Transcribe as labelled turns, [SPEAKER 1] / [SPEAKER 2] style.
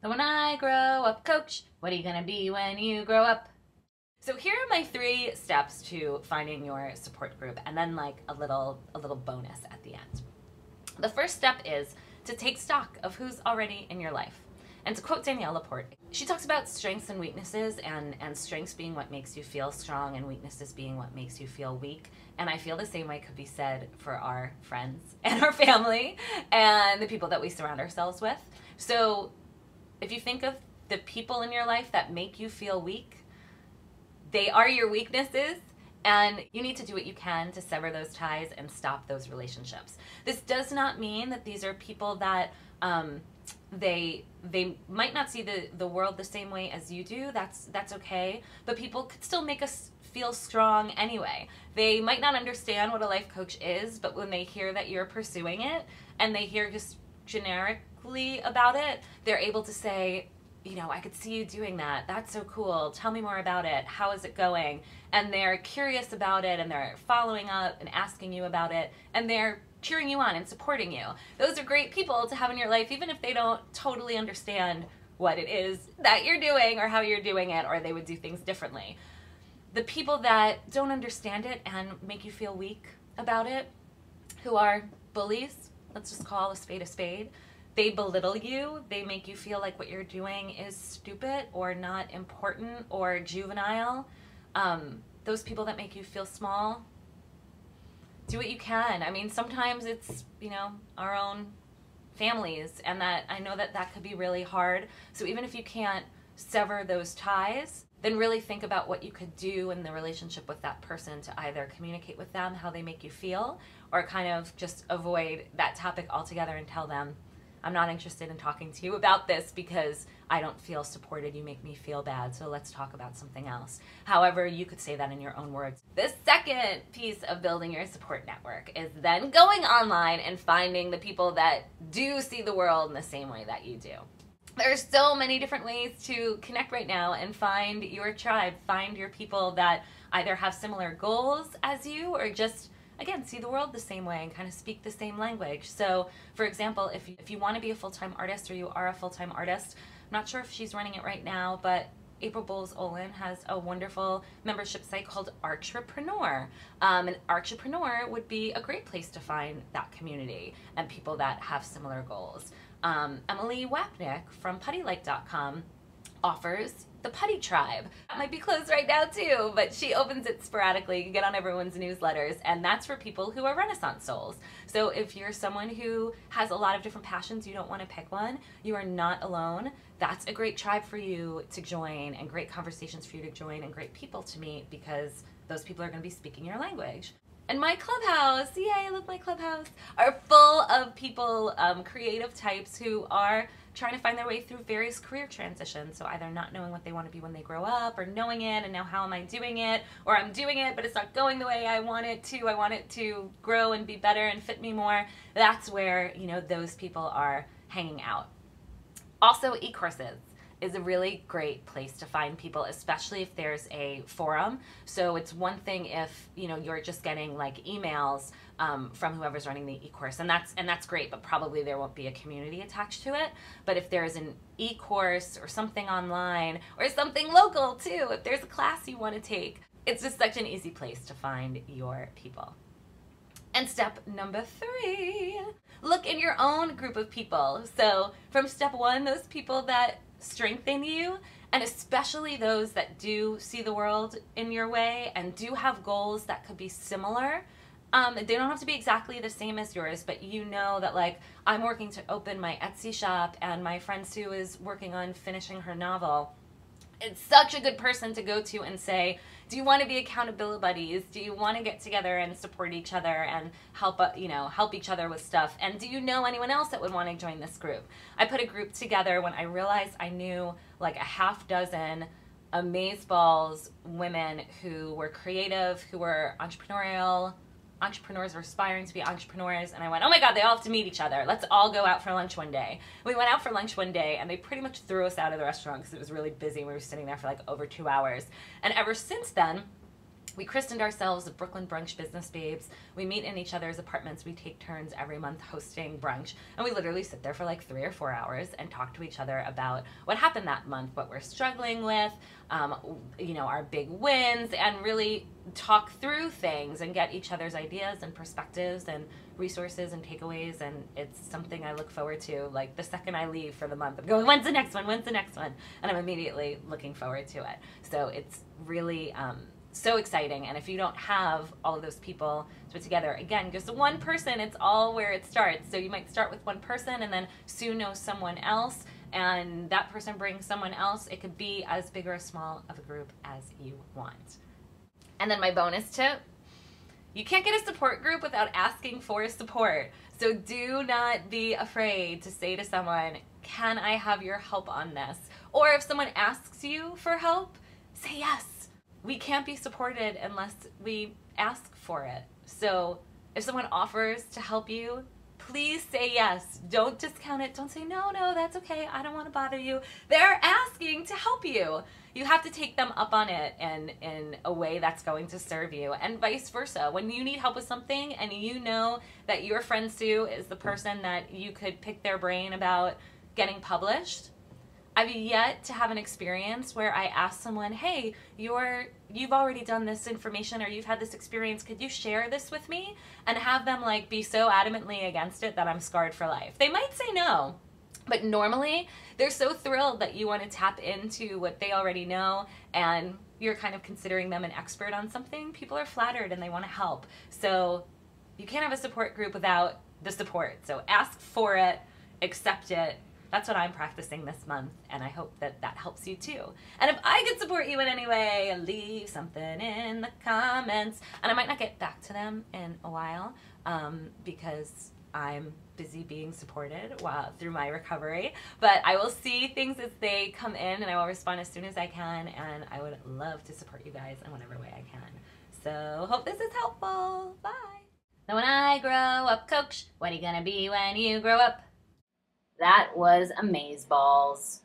[SPEAKER 1] So when I grow up, coach, what are you gonna be when you grow up? So here are my 3 steps to finding your support group, and then like a little bonus at the end. The first step is to take stock of who's already in your life. And to quote Danielle Laporte, she talks about strengths and weaknesses, and strengths being what makes you feel strong and weaknesses being what makes you feel weak. And I feel the same way could be said for our friends and our family and the people that we surround ourselves with. So if you think of the people in your life that make you feel weak, they are your weaknesses, and you need to do what you can to sever those ties and stop those relationships. This does not mean that these are people that they might not see the world the same way as you do. That's okay, but people could still make us feel strong anyway. They might not understand what a life coach is, but when they hear that you're pursuing it and they hear just generically about it, they're able to say, you know, I could see you doing that. That's so cool. Tell me more about it. How is it going? And they're curious about it, and they're following up and asking you about it, and they're cheering you on and supporting you. Those are great people to have in your life, even if they don't totally understand what it is that you're doing or how you're doing it, or they would do things differently. The people that don't understand it and make you feel weak about it, who are bullies, let's just call a spade, they belittle you, they make you feel like what you're doing is stupid or not important or juvenile. Those people that make you feel small, do what you can. I mean, sometimes it's, you know, our own families, and that I know that that could be really hard. So even if you can't sever those ties, then really think about what you could do in the relationship with that person to either communicate with them how they make you feel, or kind of just avoid that topic altogether and tell them, I'm not interested in talking to you about this because I don't feel supported. You make me feel bad, so let's talk about something else. However, you could say that in your own words. The second piece of building your support network is then going online and finding the people that do see the world in the same way that you do. There's so many different ways to connect right now and find your tribe, find your people that either have similar goals as you or just, again, see the world the same way and kind of speak the same language. So, for example, if you want to be a full-time artist or you are a full-time artist, I'm not sure if she's running it right now, but April Bowles-Olin has a wonderful membership site called Artrepreneur. And Artrepreneur would be a great place to find that community and people that have similar goals. Emily Wapnick from puttylike.com offers the Putty Tribe. That might be closed right now too, but she opens it sporadically. You can get on everyone's newsletters, and that's for people who are Renaissance souls. So if you're someone who has a lot of different passions, you don't want to pick one, you are not alone. That's a great tribe for you to join, and great conversations for you to join, and great people to meet, because those people are going to be speaking your language. And my clubhouse, yay, I love my clubhouse, are full of people, creative types who are trying to find their way through various career transitions. So either not knowing what they want to be when they grow up, or knowing it and now how am I doing it, or I'm doing it but it's not going the way I want it to. I want it to grow and be better and fit me more. That's where, you know, those people are hanging out. Also, e-courses is a really great place to find people, especially if there's a forum. So it's one thing if, you know, you're just getting like emails from whoever's running the e-course, and that's great, but probably there won't be a community attached to it. But if there's an e-course or something online, or something local too, if there's a class you want to take, it's just such an easy place to find your people. And step number 3, look in your own group of people. So from step 1, those people that strengthen you, and especially those that do see the world in your way and do have goals that could be similar. They don't have to be exactly the same as yours, but you know that, like, I'm working to open my Etsy shop and my friend Sue is working on finishing her novel. It's such a good person to go to and say, do you want to be accountability buddies? Do you want to get together and support each other and help each other with stuff? And do you know anyone else that would want to join this group? I put a group together when I realized I knew like a half dozen amazeballs women who were creative, who were entrepreneurs or aspiring to be entrepreneurs, and I went, oh my god, they all have to meet each other. Let's all go out for lunch one day. We went out for lunch one day, and they pretty much threw us out of the restaurant because it was really busy. We were sitting there for like over 2 hours. And ever since then, We christened ourselves the Brooklyn Brunch Business Babes. We meet in each other's apartments. We take turns every month hosting brunch. And we literally sit there for like 3 or 4 hours and talk to each other about what happened that month, what we're struggling with, you know, our big wins, and really talk through things and get each other's ideas and perspectives and resources and takeaways. And it's something I look forward to. Like the second I leave for the month, I'm going, when's the next one? When's the next one? And I'm immediately looking forward to it. So it's really so exciting. And if you don't have all of those people to put together, again, just one person, it's all where it starts. So you might start with one person and then soon know someone else, and that person brings someone else. It could be as big or as small of a group as you want. And then my bonus tip, you can't get a support group without asking for support. So do not be afraid to say to someone, can I have your help on this? Or if someone asks you for help, say yes. We can't be supported unless we ask for it. So if someone offers to help you, please say yes. Don't discount it. Don't say, no, that's okay. I don't want to bother you. They're asking to help you. You have to take them up on it and in a way that's going to serve you, and vice versa. When you need help with something and you know that your friend Sue is the person that you could pick their brain about getting published, I've yet to have an experience where I ask someone, hey, you've already done this information, or you've had this experience, could you share this with me? And have them like be so adamantly against it that I'm scarred for life. They might say no, but normally they're so thrilled that you want to tap into what they already know and you're kind of considering them an expert on something. People are flattered and they want to help. So you can't have a support group without the support. So ask for it, accept it. That's what I'm practicing this month, and I hope that that helps you too. And if I could support you in any way, leave something in the comments. And I might not get back to them in a while because I'm busy being supported through my recovery. But I will see things as they come in, and I will respond as soon as I can, and I would love to support you guys in whatever way I can. So hope this is helpful. Bye. Now when I grow up, Coach, what are you gonna be when you grow up? That was amazeballs.